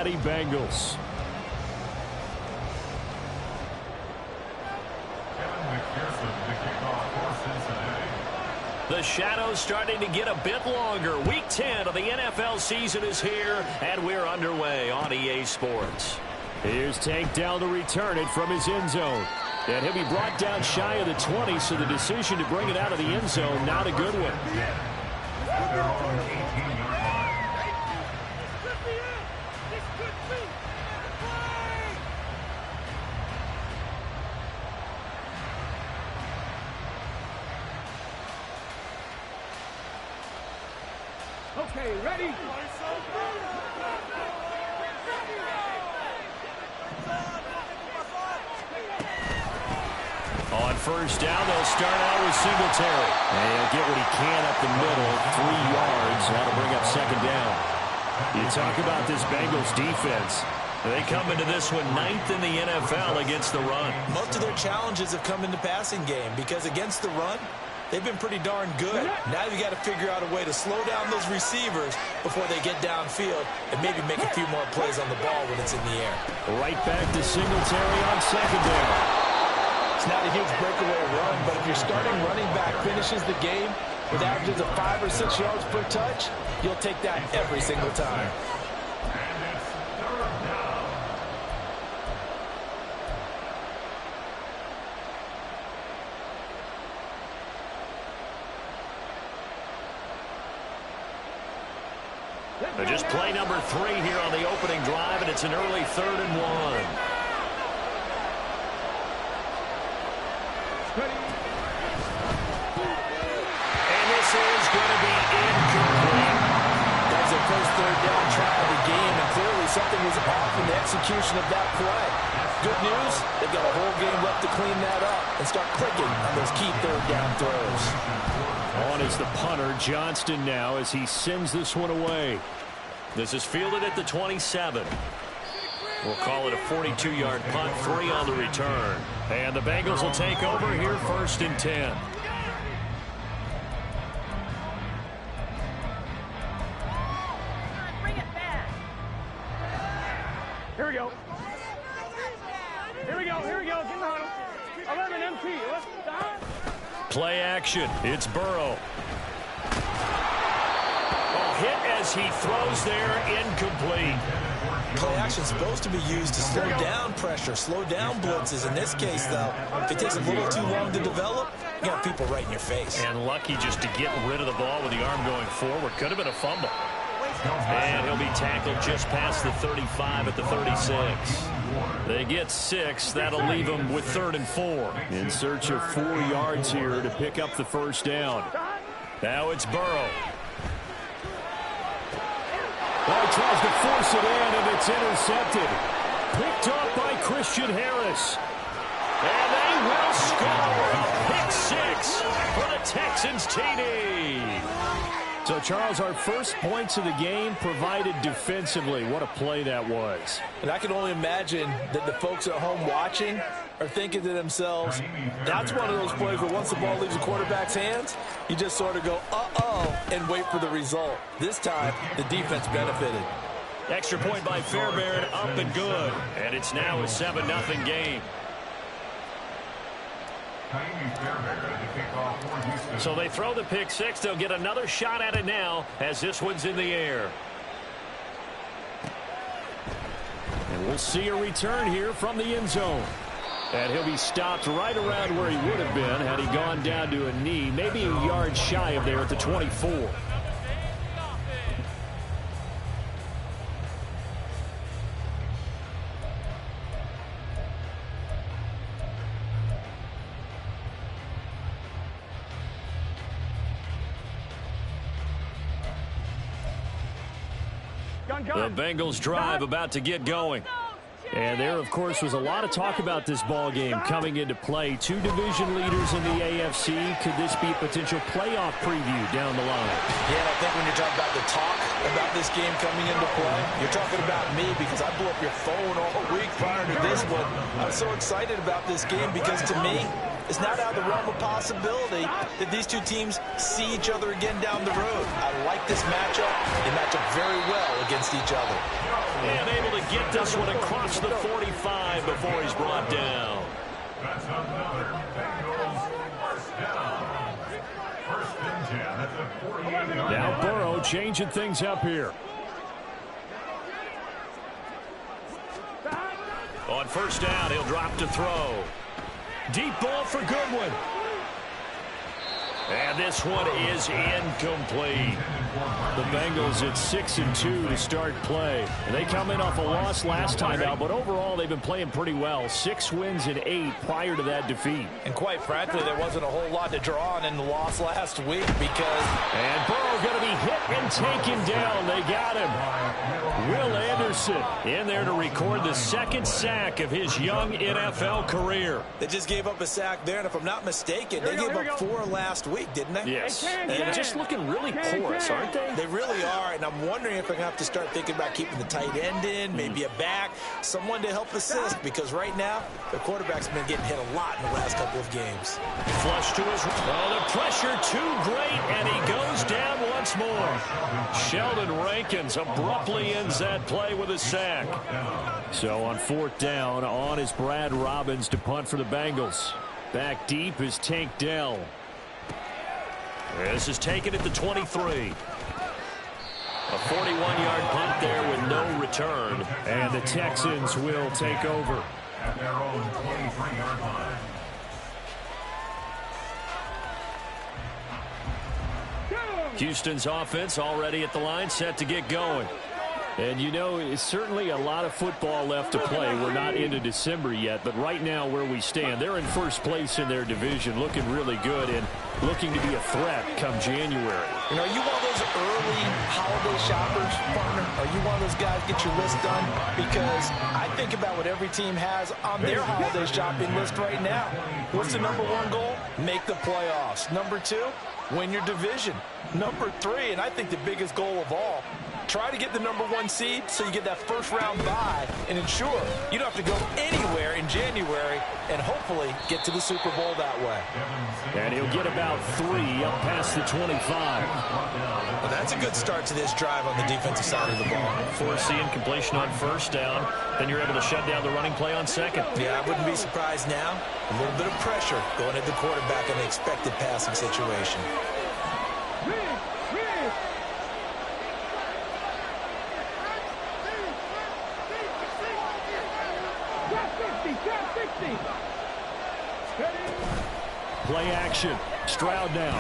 Bengals. The shadow's starting to get a bit longer. Week 10 of the NFL season is here, and we're underway on EA Sports. Here's Tank down to return it from his end zone. And he'll be brought down shy of the 20, so the decision to bring it out of the end zone, not a good one. Okay, ready? On first down, they'll start out with Singletary. And he'll get what he can up the middle, 3 yards. That'll bring up second down. You talk about this Bengals defense. They come into this one 9th in the NFL against the run. Most of their challenges have come in the passing game because against the run, they've been pretty darn good. Now you got to figure out a way to slow down those receivers before they get downfield and maybe make a few more plays on the ball when it's in the air. Right back to Singletary on second down. It's not a huge breakaway run, but if your starting running back finishes the game with averages of 5 or 6 yards per touch, you'll take that every single time. Just play number 3 here on the opening drive, and it's an early 3rd and 1. And this is going to be incomplete. That's their first third down try of the game, and clearly something was off in the execution of that play. Good news, they've got a whole game left to clean that up and start clicking on those key third down throws. On is the punter, Johnston, now as he sends this one away. This is fielded at the 27. We'll call it a 42-yard punt, 3 on the return. And the Bengals will take over here, 1st and 10. Bring it back. Here we go. Here we go. Here we go. Get in the huddle. 11 MT. Play action. It's Burrow. Hit as he throws there, incomplete. Play action is supposed to be used to slow down pressure, slow down blitzes. In this case, though, if it takes a little too long to develop, you got people right in your face. And lucky just to get rid of the ball with the arm going forward. Could have been a fumble. And he'll be tackled just past the 35 at the 36. They get 6. That'll leave them with 3rd and 4. In search of 4 yards here to pick up the first down. Now it's Burrow. Well, he tries to force it in, and it's intercepted. Picked up by Christian Harris. And they will score. Pick 6 for the Texans TD. So, Charles, our first points of the game provided defensively. What a play that was. And I can only imagine that the folks at home watching are thinking to themselves, that's one of those plays where once the ball leaves the quarterback's hands, you just sort of go, uh-oh, and wait for the result. This time, the defense benefited. Extra point by Fairbairn, up and good. And it's now a 7-0 game. So they throw the pick 6. They'll get another shot at it now as this one's in the air. And we'll see a return here from the end zone. And he'll be stopped right around where he would have been had he gone down to a knee, maybe a yard shy of there at the 24. The Bengals drive about to get going. And there, of course, was a lot of talk about this ball game coming into play. 2 division leaders in the AFC. Could this be a potential playoff preview down the line? Yeah, I think when you're talking about the talk about this game coming into play, you're talking about me because I blew up your phone all week prior to this one. I was so excited about this game because, to me, it's not out of the realm of possibility that these two teams see each other again down the road. I like this matchup. They match up very well against each other. And able to get this one across the 45 before he's brought down. That's another Bengals first down. First and 10 at the 48. Now Burrow changing things up here. On first down, he'll drop to throw. Deep ball for Goodwin. And this one is incomplete. The Bengals at 6-2 to start play. And they come in off a loss last time out, but overall they've been playing pretty well. 6 wins and 8 prior to that defeat. And quite frankly, there wasn't a whole lot to draw on in the loss last week because... And Burrow going to be hit and taken down. They got him. Will Anderson in there to record the second sack of his young NFL career. They just gave up a sack there, and if I'm not mistaken, they gave up 4 last week, didn't they? Yes. And just looking really porous, aren't they? They really are, and I'm wondering if they're going to have to start thinking about keeping the tight end in, maybe a back, someone to help assist, because right now, the quarterback's been getting hit a lot in the last couple of games. Flush to his... Oh, the pressure too great, and he goes down once more. Sheldon Rankins abruptly ends that play with a sack. So on fourth down, on is Brad Robbins to punt for the Bengals. Back deep is Tank Dell. This is taken at the 23. A 41-yard punt there with no return. And the Texans will take over. At their own 23-yard line. Houston's offense already at the line, set to get going. And, you know, it's certainly a lot of football left to play. We're not into December yet, but right now where we stand, they're in first place in their division, looking really good and looking to be a threat come January. You know, are you one of those early holiday shoppers, partner? Are you one of those guys get your list done? Because I think about what every team has on their holiday shopping list right now. What's the number 1 goal? Make the playoffs. Number 2, win your division. Number 3, and I think the biggest goal of all, try to get the number 1 seed so you get that first round bye and ensure you don't have to go anywhere in January and hopefully get to the Super Bowl that way. And he'll get about 3 up past the 25. Well, that's a good start to this drive on the defensive side of the ball. Foreseeing completion on first down, then you're able to shut down the running play on second. Yeah, I wouldn't be surprised now. A little bit of pressure going at the quarterback in the expected passing situation. Play action. Stroud now.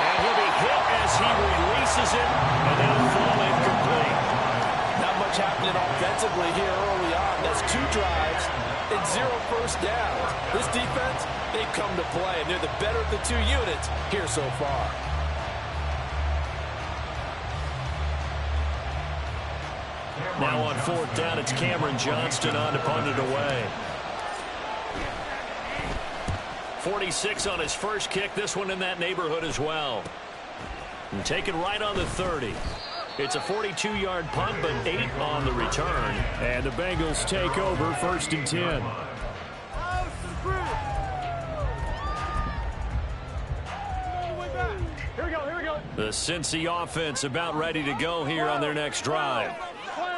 And he'll be hit as he releases it, and that'll fall incomplete. Not much happening offensively here early on. That's 2 drives and 0 first downs. This defense, they've come to play, and they're the better of the 2 units here so far. Now on fourth down, it's Cameron Johnston on to punt it away. 46 on his first kick. This one in that neighborhood as well. And taken right on the 30. It's a 42-yard punt, but 8 on the return. And the Bengals take over first and 10. Here we go. The Cincy offense about ready to go here on their next drive.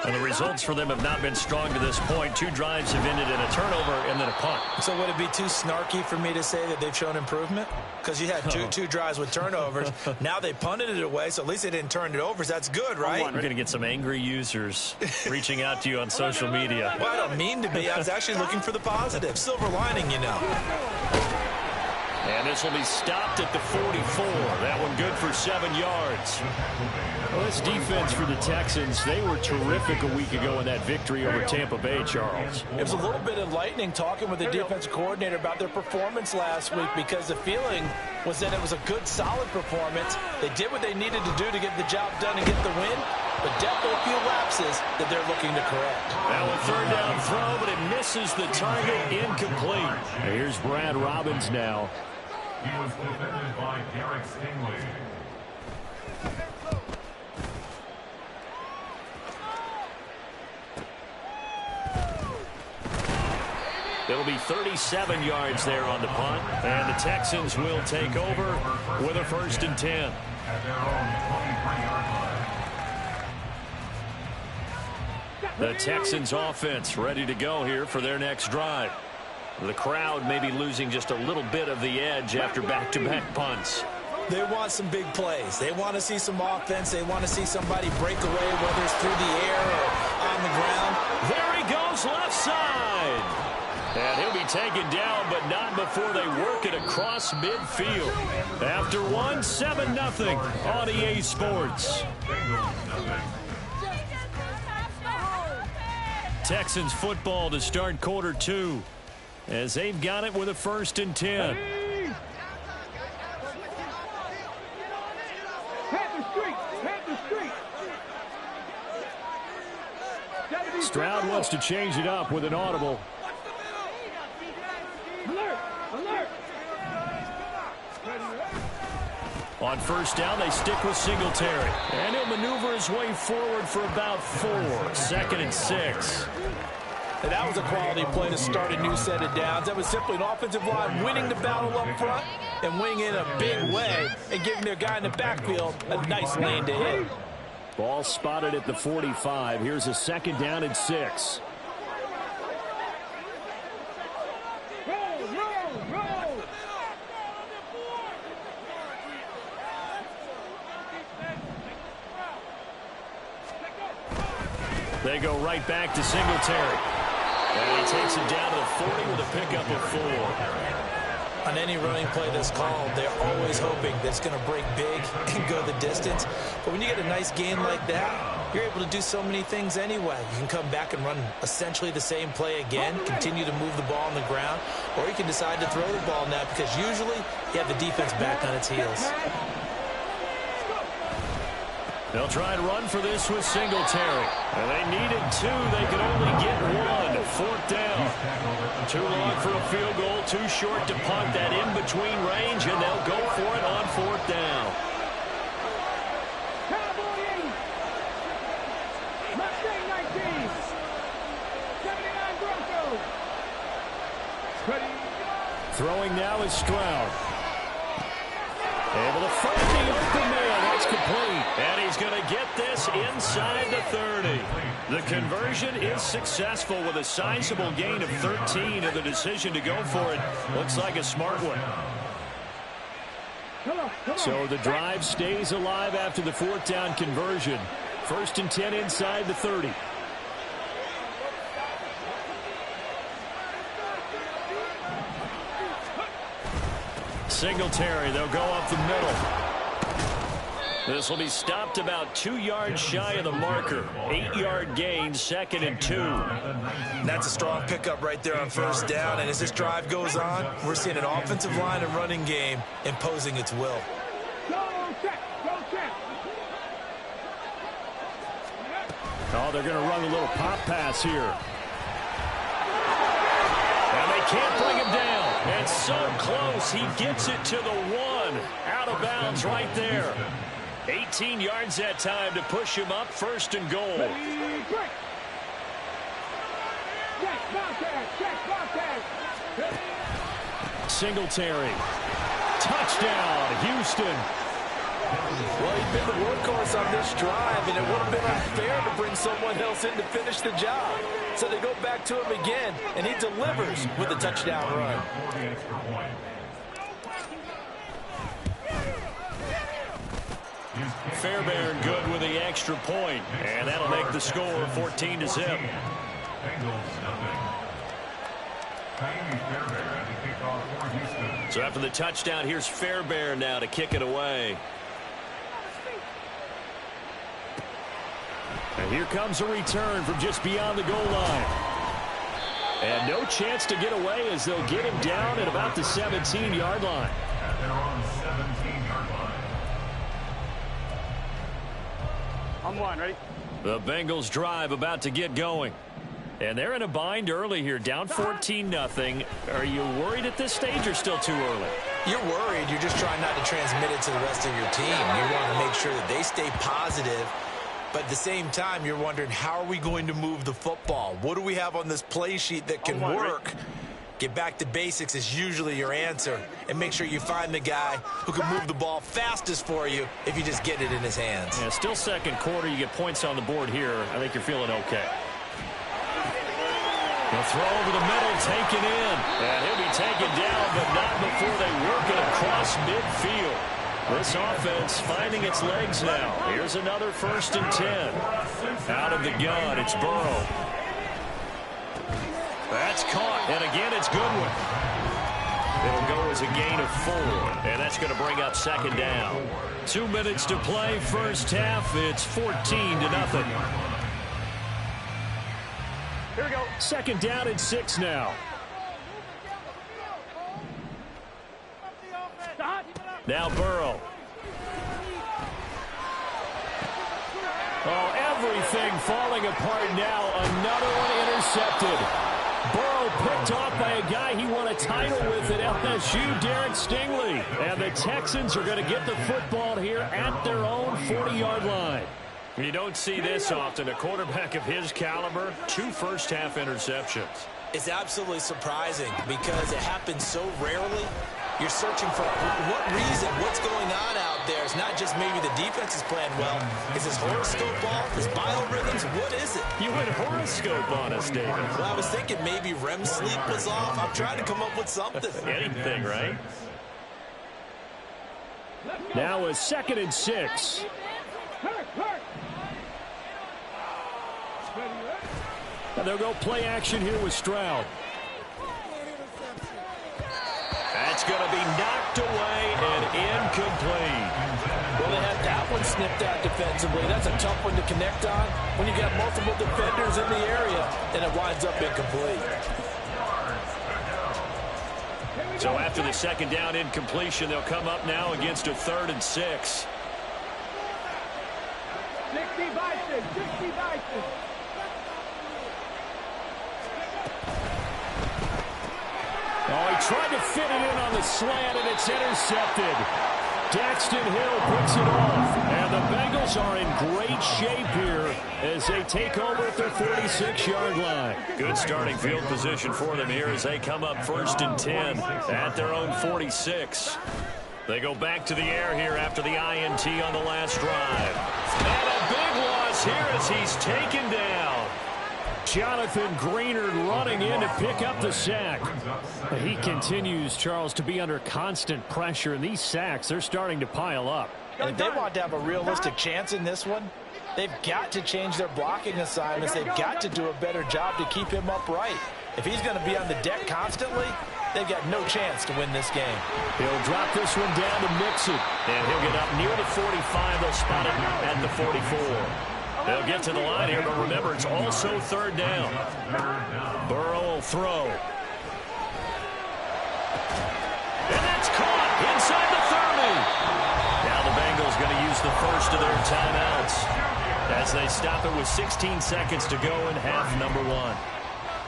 And the results for them have not been strong to this point. 2 drives have ended in a turnover and then a punt. So would it be too snarky for me to say that they've shown improvement? Because you had two drives with turnovers. Now they punted it away, so at least they didn't turn it over. So that's good, right? We're going to get some angry users reaching out to you on social media. Well, I don't mean to be. I was actually looking for the positive. Silver lining, you know. And this will be stopped at the 44. That one good for 7 yards. Well, this defense for the Texans, they were terrific a week ago in that victory over Tampa Bay, Charles. It was a little bit enlightening talking with the defensive coordinator about their performance last week because the feeling was that it was a good, solid performance. They did what they needed to do to get the job done and get the win, but definitely a few lapses that they're looking to correct. Now a third down throw, but it misses the target, incomplete. And here's Brad Robbins now. He was defended by Derek Stingley. It'll be 37 yards there on the punt, and the Texans will take over with a first and 10. At their own 23-yard line. The Texans offense ready to go here for their next drive. The crowd may be losing just a little bit of the edge after back-to-back punts. They want some big plays. They want to see some offense. They want to see somebody break away, whether it's through the air or on the ground. There he goes, left side. And he'll be taken down, but not before they work it across midfield. After one, 7-0 on EA Sports. Texans football to start quarter 2 as they've got it with a 1st and 10. Stroud wants to change it up with an audible. Alert! Alert! On 1st down, they stick with Singletary. And he'll maneuver his way forward for about 4. 2nd and 6. And that was a quality play to start a new set of downs. That was simply an offensive line winning the battle up front and winning in a big way and giving their guy in the backfield a nice lane to hit. Ball spotted at the 45. Here's a 2nd down and 6. They go right back to Singletary. And he takes it down to the 40 with a pickup of 4. On any running play that's called, they're always hoping that it's going to break big and go the distance. But when you get a nice gain like that, you're able to do so many things anyway. You can come back and run essentially the same play again, continue to move the ball on the ground, or you can decide to throw the ball now because usually you have the defense back on its heels. They'll try and run for this with Singletary. And they needed 2. They could only get 1. 4th down. Too long for a field goal. Too short to punt that in-between range. And they'll go for it on 4th down. Mustang 19. 79 Broncos. Throwing now is Stroud. Able to find the open man. That's complete. And he's going to get this inside the 30. The conversion is successful with a sizable gain of 13, and the decision to go for it looks like a smart one. So the drive stays alive after the 4th down conversion. 1st and 10 inside the 30. Singletary, they'll go up the middle. This will be stopped about 2 yards shy of the marker. 8-yard gain, 2nd and 2. That's a strong pickup right there on 1st down. And as this drive goes on, we're seeing an offensive line and running game imposing its will. Oh, they're going to run a little pop pass here. And they can't bring him down. And so close, he gets it to the 1. Out of bounds right there. 18 yards that time to push him up, 1st and goal. Singletary. Touchdown, Houston. Well, he's been the workhorse on this drive, and it would have been unfair to bring someone else in to finish the job. So they go back to him again, and he delivers with a touchdown run. Fairbairn good with the extra point, and that'll make the score 14-0. So after the touchdown, here's Fairbairn now to kick it away. And here comes a return from just beyond the goal line. And no chance to get away as they'll get him down at about the 17-yard line. They're on the 17-yard line. I'm one, ready? The Bengals drive about to get going. And they're in a bind early here, down 14-0. Are you worried at this stage or still too early? You're worried. You're just trying not to transmit it to the rest of your team. You want to make sure that they stay positive. But at the same time, you're wondering, how are we going to move the football? What do we have on this play sheet that can work? Get back to basics is usually your answer. And make sure you find the guy who can move the ball fastest for you if you just get it in his hands. Yeah, still second quarter. You get points on the board here. I think you're feeling okay. The throw over the middle, taken in. And he'll be taken down, but not before they work it across midfield. This offense finding its legs now. Here's another 1st and 10. Out of the gun, it's Burrow. That's caught, and again, it's Goodwin. It'll go as a gain of 4, and that's going to bring up 2nd down. 2 minutes to play, first half. It's 14-0. Here we go. 2nd down and 6 now. Now Burrow. Oh, everything falling apart now. Another one intercepted. Burrow picked off by a guy he won a title with at LSU, Derek Stingley. And the Texans are going to get the football here at their own 40-yard line. You don't see this often. A quarterback of his caliber, 2 first-half interceptions. It's absolutely surprising because it happens so rarely. You're searching for what reason, what's going on out there. It's not just maybe the defense is playing well. Is this horoscope off? Is biorhythms? What is it? You went horoscope on us, David. Well, I was thinking maybe REM sleep was off. I'm trying to come up with something. Anything, right? Now a 2nd and 6. And they'll go play action here with Stroud. That's going to be knocked away and incomplete. Well, they had that one snipped out defensively. That's a tough one to connect on when you got multiple defenders in the area, and it winds up incomplete. So after the 2nd down incompletion, they'll come up now against a 3rd and 6. 60 Bison, 60 Bison. Oh, he tried to fit it in on the slant, and it's intercepted. Daxton Hill picks it off, and the Bengals are in great shape here as they take over at their 46-yard line. Good starting field position for them here as they come up 1st and 10 at their own 46. They go back to the air here after the INT on the last drive. And a big loss here as he's taken down. Jonathan Greenard running in to pick up the sack. He continues, Charles, to be under constant pressure, and these sacks, they're starting to pile up. And if they want to have a realistic chance in this one, they've got to change their blocking assignments. They've got to do a better job to keep him upright. If he's going to be on the deck constantly, they've got no chance to win this game. He'll drop this one down to Mixon, and he'll get up near the 45. They'll spot him at the 44. They'll get to the line here, but remember, it's also 3rd down. Burrow will throw. And that's caught inside the 30. Now the Bengals going to use the first of their timeouts as they stop it with 16 seconds to go in half number 1.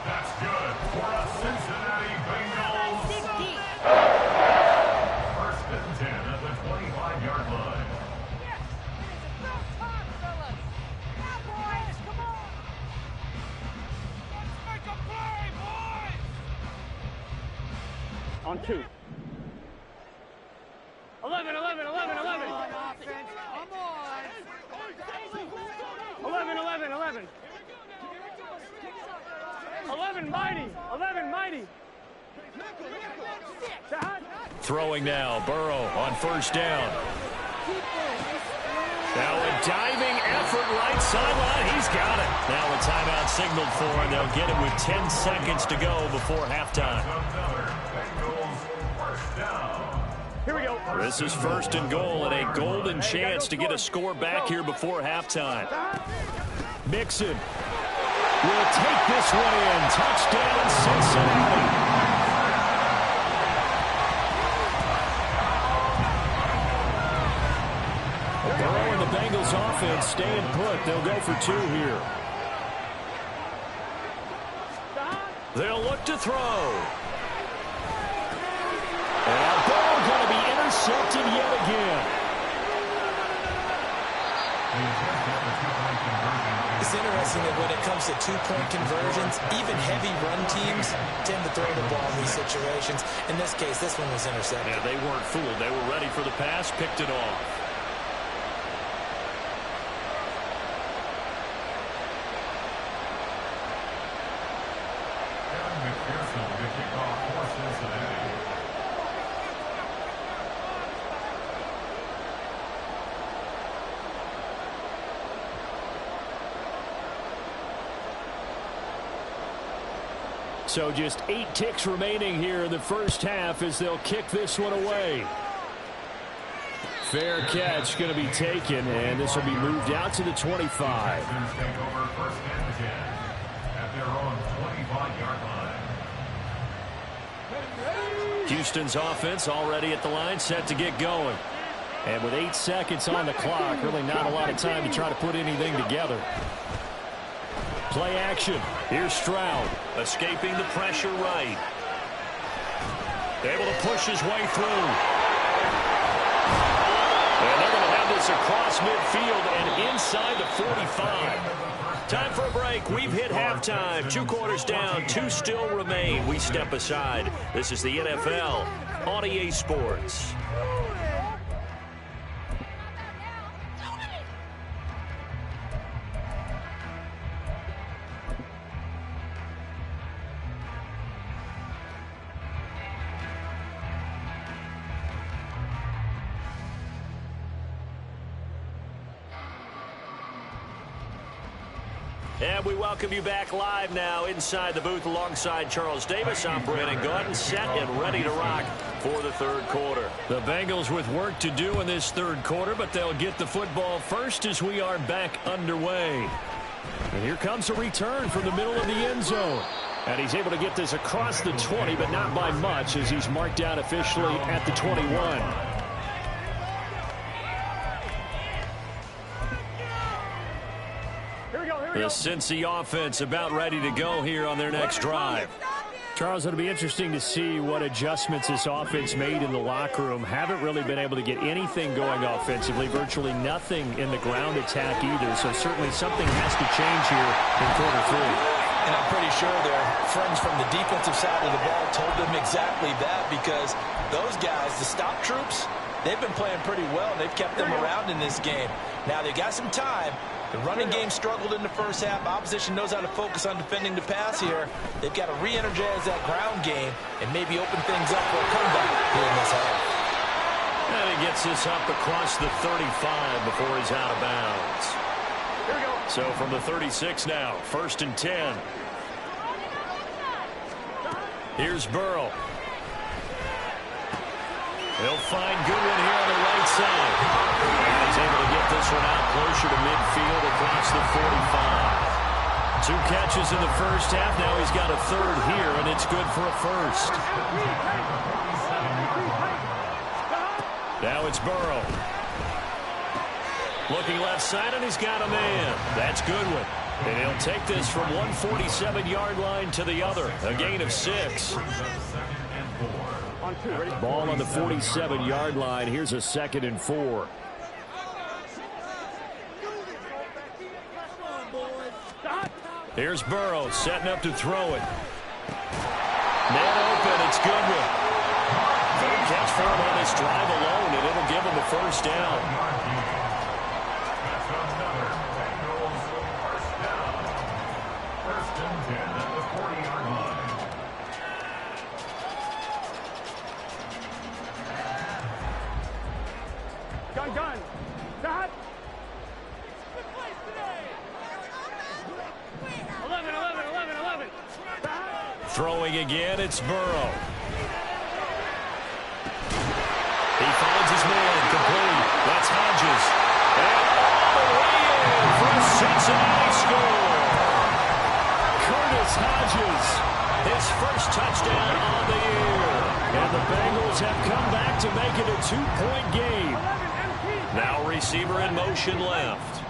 That's good for a Cincinnati Bengals. 1st and 10 at the 25-yard line. On 2. 11, 11, 11, 11. 11, 11, 11. 11, mighty. 11, mighty. Throwing now, Burrow on 1st down. Now a diving effort right sideline. He's got it. Now a timeout signaled for, and they'll get it with 10 seconds to go before halftime. Here we go. This is 1st and goal and a golden chance to get a score back here before halftime. Mixon will take this one in. Touchdown, Cincinnati. Burrow and the Bengals offense staying put. They'll go for 2 here. They'll look to throw. And Burrow going to be intercepted yet again. It's interesting that when it comes to 2-point conversions, even heavy run teams tend to throw the ball in these situations. In this case, this one was intercepted. Yeah, they weren't fooled. They were ready for the pass, picked it off. McPherson to kick off for Cincinnati. So just 8 ticks remaining here in the first half as they'll kick this one away. Fair catch going to be taken, and this will be moved out to the 25. Texans take over first and 10 at their own 25-yard line. Houston's offense already at the line, set to get going. And with 8 seconds on the clock, really not a lot of time to try to put anything together. Play action. Here's Stroud, escaping the pressure right. Able to push his way through. And they're going to have this across midfield and inside the 45. Time for a break. We've hit halftime. 2 quarters down, 2 still remain. We step aside. This is the NFL on EA Sports. And we welcome you back live now inside the booth alongside Charles Davis. I'm Brandon Gordon, set and ready to rock for the third quarter. The Bengals with work to do in this third quarter, but they'll get the football first as we are back underway. And here comes a return from the middle of the end zone. And he's able to get this across the 20, but not by much as he's marked down officially at the 21. The Cincy offense about ready to go here on their next drive. Charles, it'll be interesting to see what adjustments this offense made in the locker room. Haven't really been able to get anything going offensively, virtually nothing in the ground attack either. So certainly something has to change here in quarter 3. And I'm pretty sure their friends from the defensive side of the ball told them exactly that, because those guys, the stop troops, they've been playing pretty well. They've kept them around in this game. Now they got some time. The running game struggled in the first half. Opposition knows how to focus on defending the pass here. They've got to re-energize that ground game and maybe open things up for a comeback here in this half. And he gets this up across the 35 before he's out of bounds. So from the 36 now, 1st and 10. Here's Burrow. He'll find Goodwin here on the right side. And he's able to get this one out closer to midfield across the 45. 2 catches in the first half. Now he's got a third here, and it's good for a first. Now it's Burrow. Looking left side, and he's got a man. That's Goodwin. And he'll take this from 147-yard line to the other. A gain of 6. Ball on the 47-yard line. Here's a 2nd and 4. Here's Burrow setting up to throw it. Man open. It's Goodwin. Third catch for him on this drive alone, and it'll give him a first down. Gun. Stop. 11. Throwing again, it's Burrow. He finds his man, complete. That's Hodges. And all the way in for a Cincinnati score. Curtis Hodges, his first touchdown on the year. And the Bengals have come back to make it a 2-point game. Now receiver in motion left.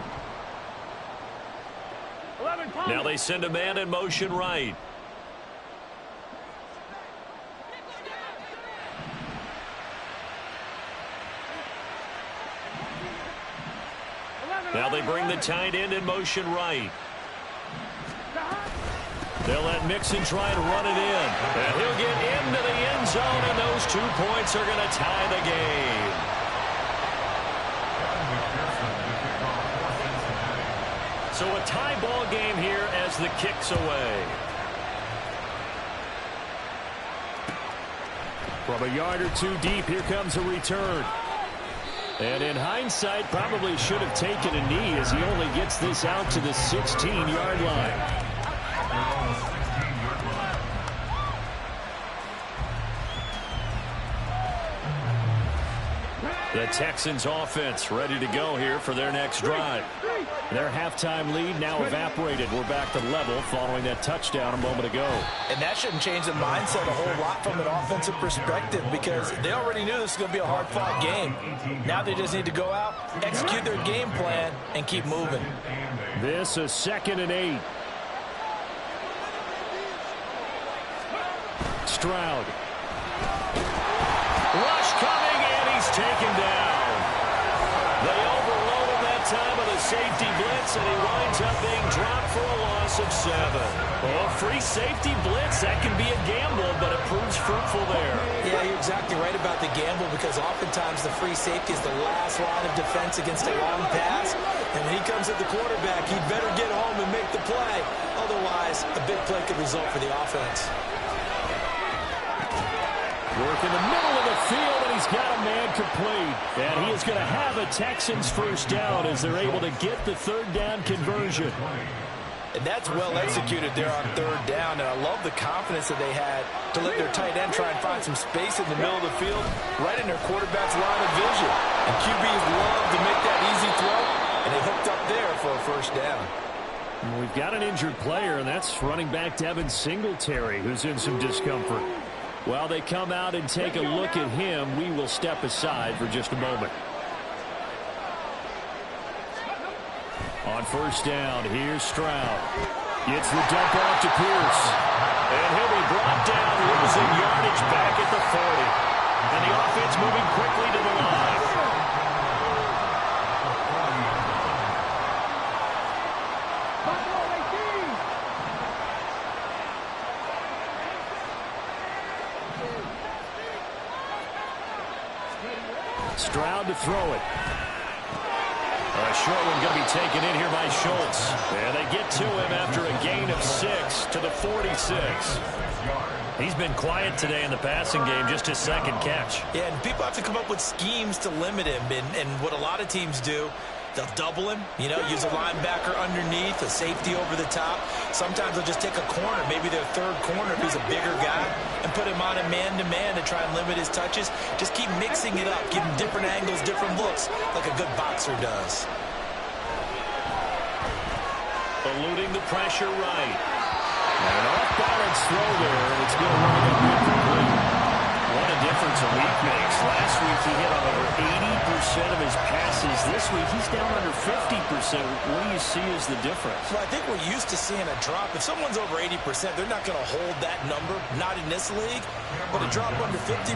Now they send a man in motion right. Now they bring the tight end in motion right. They'll let Mixon try and run it in. And he'll get into the end zone, and those 2 points are going to tie the game. So a tie ball game here as the kick's away. From a yard or two deep, here comes a return. And in hindsight, probably should have taken a knee as he only gets this out to the 16-yard line. The Texans offense ready to go here for their next drive. Their halftime lead now evaporated. We're back to level following that touchdown a moment ago. And that shouldn't change the mindset a whole lot from an offensive perspective because they already knew this was going to be a hard-fought game. Now they just need to go out, execute their game plan, and keep moving. This is 2nd and 8. Stroud. Rush coming, and he's taken down. They overload him that time with a safety blitz, and he winds up being dropped for a loss of 7. Well, free safety blitz, that can be a gamble, but it proves fruitful there. Yeah, you're exactly right about the gamble because oftentimes the free safety is the last line of defense against a long pass. And when he comes at the quarterback, he'd better get home and make the play. Otherwise, a big play could result for the offense. Work in the middle of the field, and he's got a man complete. And he is going to have a Texans first down as they're able to get the 3rd down conversion. And that's well executed there on 3rd down. And I love the confidence that they had to let their tight end try and find some space in the middle of the field, right in their quarterback's line of vision. And QBs love to make that easy throw, and they hooked up there for a first down. We've got an injured player, and that's running back Devin Singletary, who's in some discomfort. While they come out and take a look at him, we will step aside for just a moment. On 1st down, here's Stroud. Gets the dump off to Pierce. And he'll be brought down, losing yardage back at the 40. And the offense moving quickly to the line. Stroud to throw it. A short one going to be taken in here by Schultz. And they get to him after a gain of 6 to the 46. He's been quiet today in the passing game, just his 2nd catch. Yeah, and people have to come up with schemes to limit him. And what a lot of teams do, they'll double him, use a linebacker underneath, a safety over the top. Sometimes they'll just take a corner, maybe their 3rd corner if he's a bigger guy, and put him on a man-to-man to try and limit his touches. Just keep mixing it up, give him different angles, different looks, like a good boxer does. Eluding the pressure right. And an off-balance throw there, and it's going to run up incomplete. What a difference a week makes. Last week he hit on over 80% of his passes. This week he's down under 50%. What do you see as the difference? Well, I think we're used to seeing a drop. If someone's over 80%, they're not going to hold that number, not in this league. But a drop under 50%,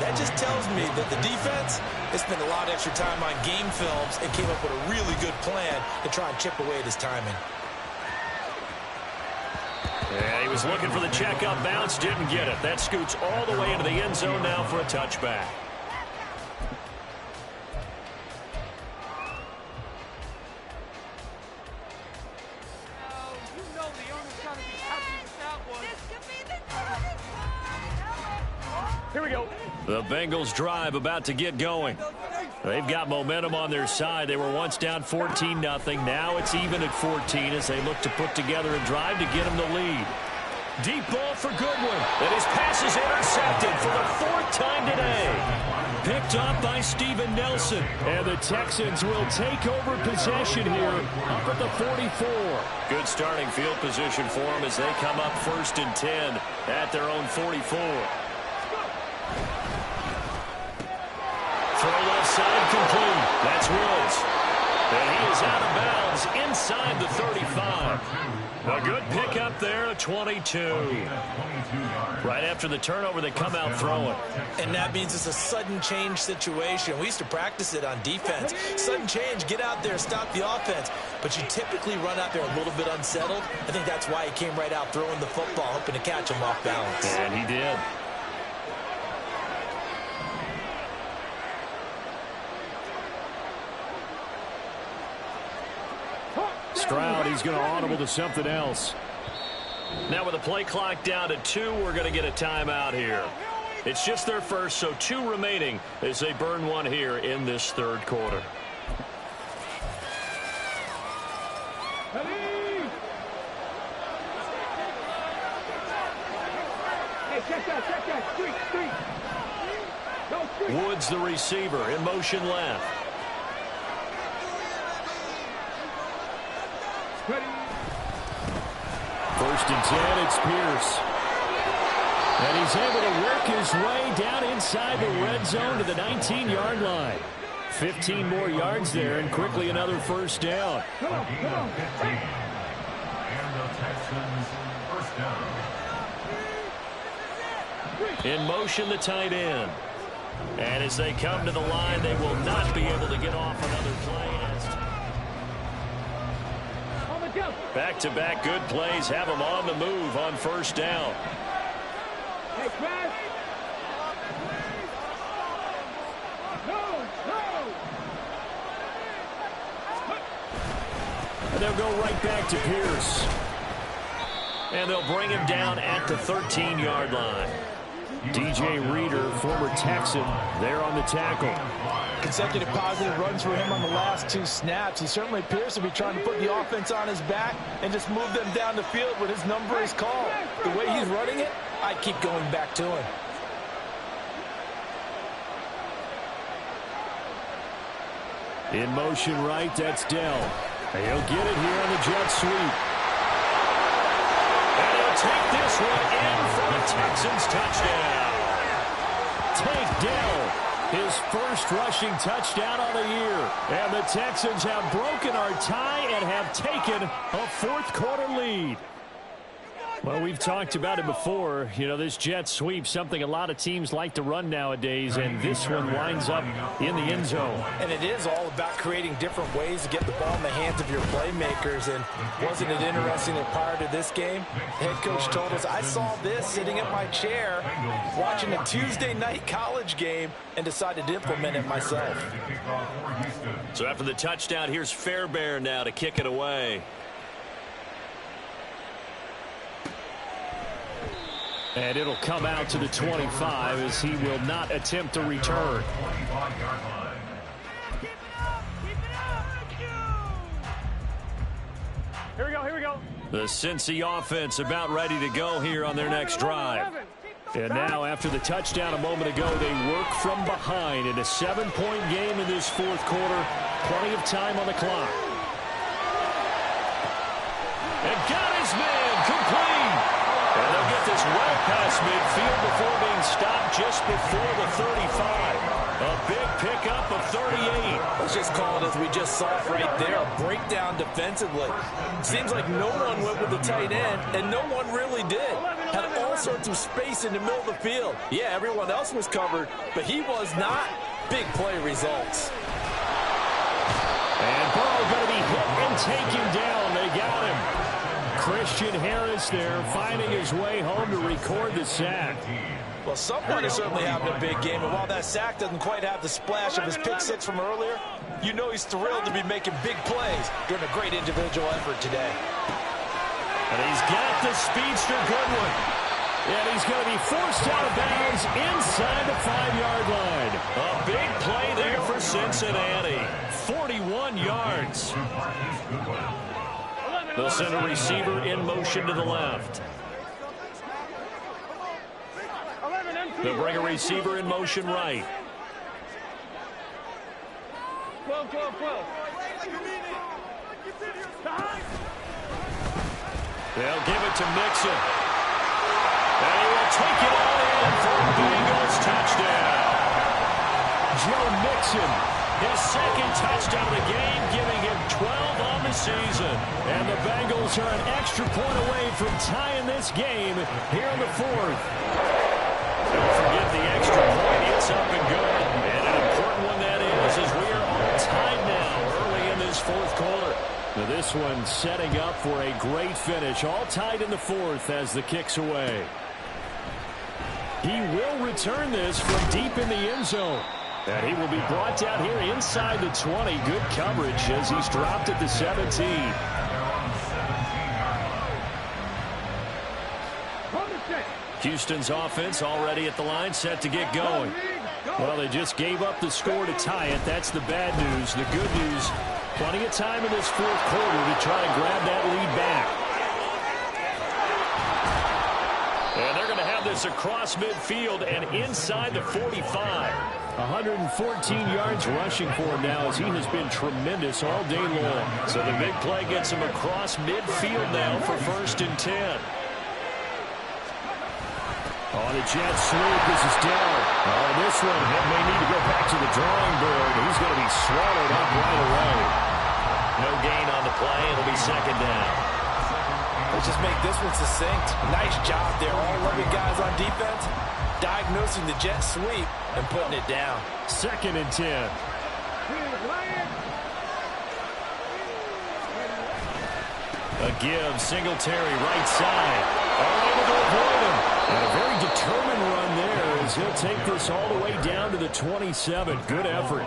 that just tells me that the defense has spent a lot of extra time on game films and came up with a really good plan to try and chip away at his timing. Yeah, he was looking for the check-up bounce, didn't get it. That scoots all the way into the end zone now for a touchback. Here we go. The Bengals drive about to get going. They've got momentum on their side. They were once down 14-0. Now it's even at 14 as they look to put together a drive to get them the lead. Deep ball for Goodwin. And his pass is intercepted for the 4th time today. Picked off by Steven Nelson. And the Texans will take over possession here up at the 44. Good starting field position for them as they come up 1st and 10 at their own 44. Throw left side complete. That's Woods. And he is out of bounds inside the 35. A good pickup there at 22. Right after the turnover, they come out throwing. And that means it's a sudden change situation. We used to practice it on defense. Sudden change, get out there, stop the offense. But you typically run out there a little bit unsettled. I think that's why he came right out throwing the football, hoping to catch him off balance. And he did. Stroud, he's going to audible to something else. Now with the play clock down to 2, we're going to get a timeout here. It's just their first, so 2 remaining as they burn one here in this third quarter. Woods, the receiver, in motion left. First and 10, it's Pierce. And he's able to work his way down inside the red zone to the 19-yard line. 15 more yards there, and quickly another first down. And the Texans first down. In motion, the tight end. And as they come to the line, they will not be able to get off another play. Back-to-back good plays have them on the move on first down. Hey, Chris. And they'll go right back to Pierce. And they'll bring him down at the 13-yard line. DJ Reader, former Texan, there on the tackle. Consecutive positive runs for him on the last 2 snaps. He certainly appears to be trying to put the offense on his back and just move them down the field when his number is called. The way he's running it, I keep going back to him. In motion right, that's Dell. He'll get it here on the jet sweep. And he'll take this one in for a Texans touchdown. Tank Dell, his first rushing touchdown on the year. And the Texans have broken our tie and have taken a fourth-quarter lead. Well, we've talked about it before. You know, this jet sweep, something a lot of teams like to run nowadays, and this one winds up in the end zone. And it is all about creating different ways to get the ball in the hands of your playmakers. And wasn't it interesting that prior to this game, the head coach told us, I saw this sitting in my chair watching a Tuesday night college game and decided to implement it myself. So after the touchdown, here's Fairbairn now to kick it away. And it'll come out to the 25 as he will not attempt a return. Here we go, here we go. The Cincy offense about ready to go here on their next drive. And now after the touchdown a moment ago, they work from behind in a 7-point game in this fourth quarter. Plenty of time on the clock. And got his man complete. And they'll get this well past midfield before being stopped just before the 35. A big pickup of 38. Let's just call it as we just saw it right there, a breakdown defensively. Seems like no one went with the tight end, and no one really did. Had all sorts of space in the middle of the field. Yeah, everyone else was covered, but he was not. Big play results. And Burrow going to be hit and taken down. They got him. Christian Harris there finding his way home to record the sack. Well, someone is certainly having a big game, and while that sack doesn't quite have the splash of his pick six from earlier, you know he's thrilled to be making big plays during a great individual effort today. And he's got the speedster Goodwin. And he's going to be forced out of bounds inside the 5-yard line. A big play there for Cincinnati. 41 yards. They'll send a receiver in motion to the left. They'll bring a receiver in motion right. 12, 12, 12. They'll give it to Mixon. And he will take it all in for a Bengals touchdown. Joe Mixon, his second touchdown of the game, giving him 12 on the season. And the Bengals are an extra point away from tying this game here in the fourth. Don't forget the extra point. It's up and good. And an important one that is, as we are all tied now early in this fourth quarter. Now this one setting up for a great finish. All tied in the fourth as the kick's away. He will return this from deep in the end zone. And he will be brought down here inside the 20. Good coverage as he's dropped at the 17. Houston's offense already at the line, set to get going. Well, they just gave up the score to tie it. That's the bad news. The good news, plenty of time in this fourth quarter to try to grab that lead back. And they're going to have this across midfield and inside the 45. 114 yards rushing for him now as he has been tremendous all day long. So the big play gets him across midfield now for 1st and 10. On the jet sweep, this is down. Oh, this one may need to go back to the drawing board. He's going to be swallowed up right away. No gain on the play. It'll be 2nd down. Let's just make this one succinct. Nice job there. All 11 guys on defense diagnosing the jet sweep and putting it down. 2nd and 10. A give, Singletary, right side. Able to avoid him. And a very determined run there as he'll take this all the way down to the 27. Good effort.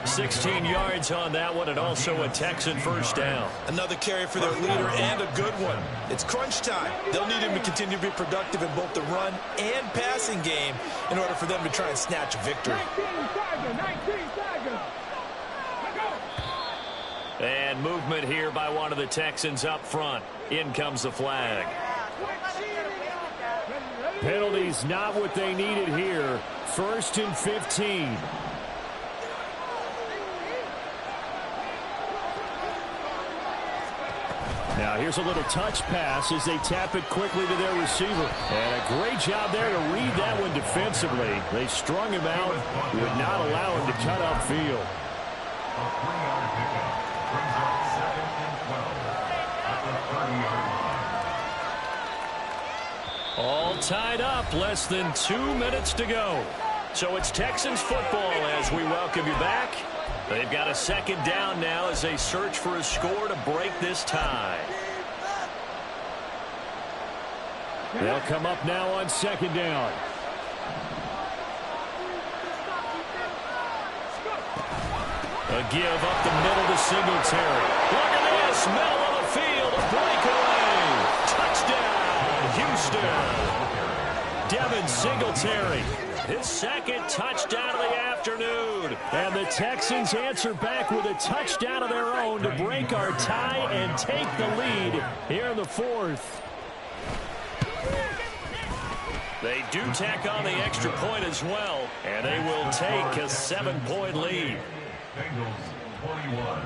16 yards on that one, and also a Texan 1st down. Another carry for their leader and a good one. It's crunch time. They'll need him to continue to be productive in both the run and passing game in order for them to try and snatch a victory. 19 seconds. And movement here by one of the Texans up front. In comes the flag. Penalties not what they needed here. 1st and 15. Now here's a little touch pass as they tap it quickly to their receiver. And a great job there to read that one defensively. They strung him out, would not allow him to cut upfield. A 3-yard pickup brings up 2nd and 12 at the 30-yard line. All tied up, less than 2 minutes to go. So it's Texans football as we welcome you back. They've got a 2nd down now as they search for a score to break this tie. They'll come up now on 2nd down. A give up the middle to Singletary. Look at this, middle of the field, a breakaway. Touchdown, Houston. Devin Singletary, his 2nd touchdown of the afternoon. And the Texans answer back with a touchdown of their own to break our tie and take the lead here in the 4th. They do tack on the extra point as well, and they will take a 7-point lead. Bengals 21.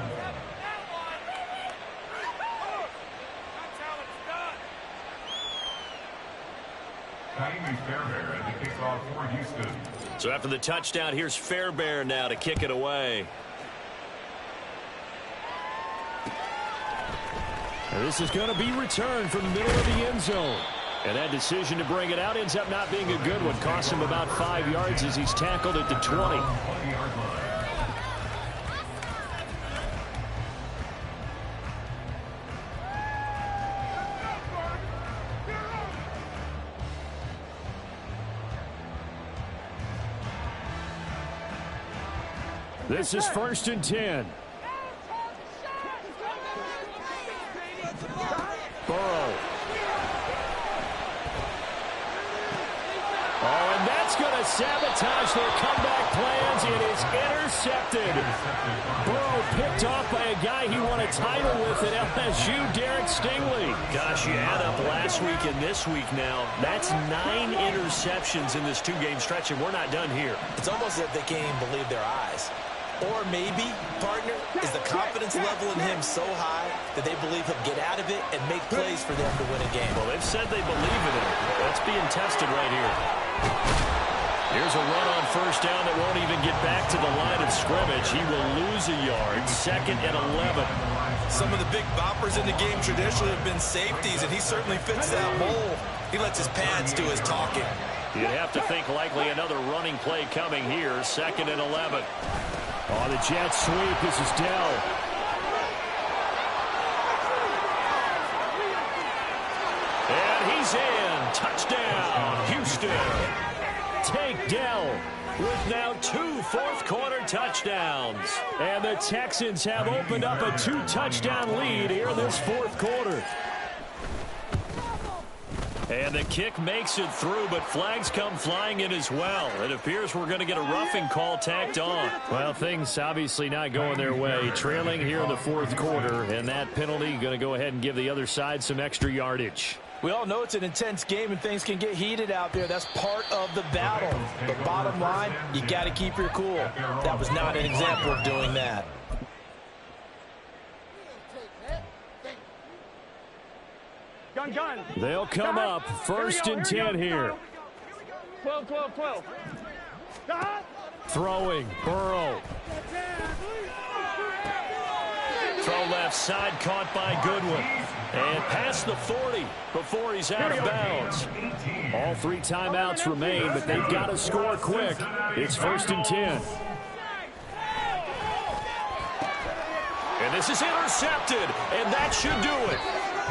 Naimi Fairbairn at the kickoff for Houston. So after the touchdown, here's Fairbairn now to kick it away. And this is going to be returned from the middle of the end zone. And that decision to bring it out ends up not being a good one. Costs him about 5 yards as he's tackled at the 20. 20-yard line. This is 1st and 10. Burrow. Oh, and that's going to sabotage their comeback plans. It is intercepted. Burrow picked off by a guy he won a title with at LSU, Derek Stingley. Gosh, you add up last week and this week now. That's 9 interceptions in this 2-game stretch, and we're not done here. It's almost as if they can't even believe their eyes. Or maybe, partner, is the confidence level in him so high that they believe he'll get out of it and make plays for them to win a game. Well, they've said they believe in him. That's being tested right here. Here's a run on 1st down that won't even get back to the line of scrimmage. He will lose a yard. 2nd and 11. Some of the big boppers in the game traditionally have been safeties, and he certainly fits that mold. He lets his pads do his talking. You'd have to think likely another running play coming here. 2nd and 11. On the jet sweep, this is Dell. And he's in. Touchdown, Houston. Take Dell with now 2 fourth-quarter touchdowns. And the Texans have opened up a 2-touchdown lead here in this 4th quarter. And the kick makes it through, but flags come flying in as well. It appears we're going to get a roughing call tacked on. Well, things obviously not going their way. Trailing here in the fourth quarter, and that penalty going to go ahead and give the other side some extra yardage. We all know it's an intense game and things can get heated out there. That's part of the battle. But bottom line, you got to keep your cool. That was not an example of doing that. Gun. They'll come up first and 10 here. 12. Throwing, Burrow. Throw left side, caught by Goodwin. And past the 40 before he's out of bounds. All 3 timeouts remain, but they've got to score quick. It's first and 10. And this is intercepted, and that should do it.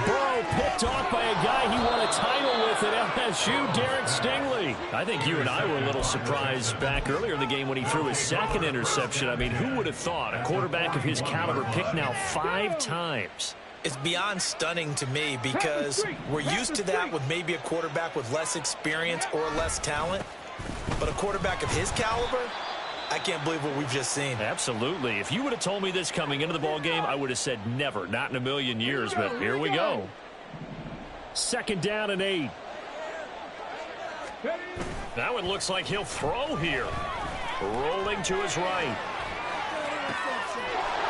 Burrow picked off by a guy he won a title with at LSU, Derek Stingley. I think you and I were a little surprised back earlier in the game when he threw his second interception. I mean, who would have thought a quarterback of his caliber picked now 5 times? It's beyond stunning to me because we're used to that with maybe a quarterback with less experience or less talent. But a quarterback of his caliber, I can't believe what we've just seen. Absolutely. If you would have told me this coming into the ball game, I would have said never, not in a million years. But here we go. Second down and 8. Now it looks like he'll throw here. Rolling to his right.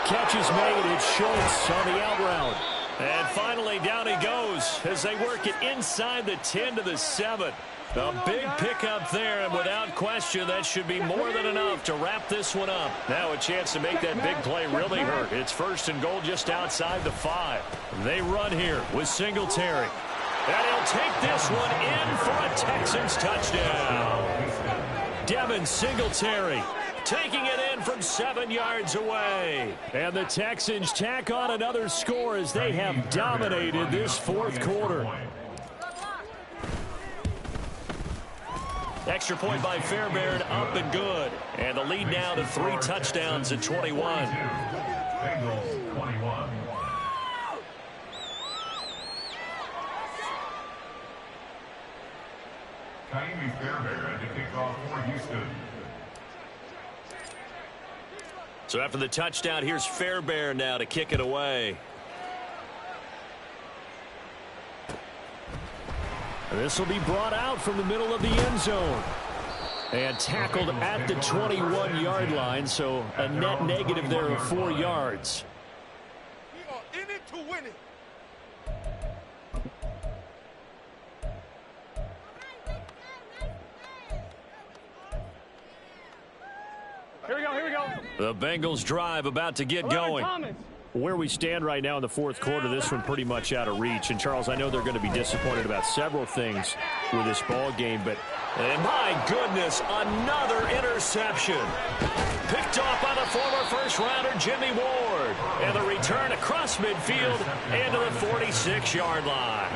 Catch is made. It's Schultz on the out route. And finally down he goes as they work it inside the 10 to the 7. A big pickup there, and without question, that should be more than enough to wrap this one up. Now a chance to make that big play really hurt. It's first and goal just outside the 5. They run here with Singletary. And he'll take this one in for a Texans touchdown. Devin Singletary taking it in from 7 yards away. And the Texans tack on another score as they have dominated this fourth quarter. Extra point by Fairbairn, up and good. And the lead now to 3 touchdowns at 21. Bengals 21. Kaimi Fairbairn to kick off for Houston. So after the touchdown, here's Fairbairn now to kick it away. This will be brought out from the middle of the end zone. And tackled at the 21-yard line, so a net negative there of 4 yards. We are in it to win it. Here we go. The Bengals drive about to get going. Where we stand right now in the fourth quarter, this one pretty much out of reach. And, Charles, I know they're going to be disappointed about several things with this ball game, but my goodness, another interception. Picked off by the former first-rounder Jimmy Ward. And the return across midfield and to the 46-yard line.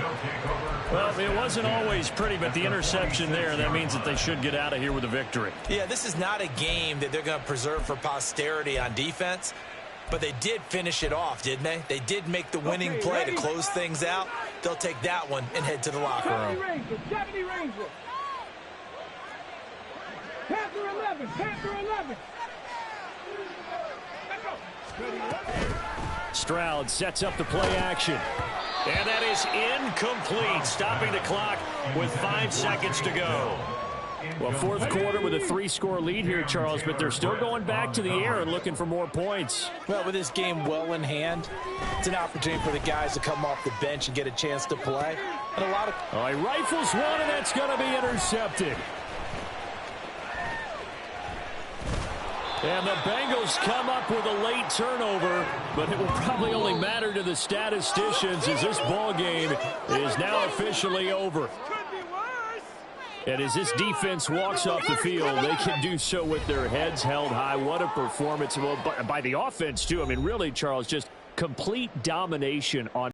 Well, it wasn't always pretty, but the interception there, that means that they should get out of here with a victory. Yeah, this is not a game that they're going to preserve for posterity on defense. But they did finish it off, didn't they? They did make the winning play to close things out. They'll take that one and head to the locker room. 70 Ranger. Panther 11. Stroud sets up the play action. And that is incomplete, stopping the clock with 5 seconds to go. Well, fourth quarter with a 3-score lead here, Charles, but they're still going back to the air and looking for more points. Well, with this game well in hand, it's an opportunity for the guys to come off the bench and get a chance to play. And a lot of... He rifles one, and that's going to be intercepted. And the Bengals come up with a late turnover, but it will probably only matter to the statisticians as this ball game is now officially over. And as this defense walks off the field, they can do so with their heads held high. What a performance by the offense, too. I mean, really, Charles, just complete domination on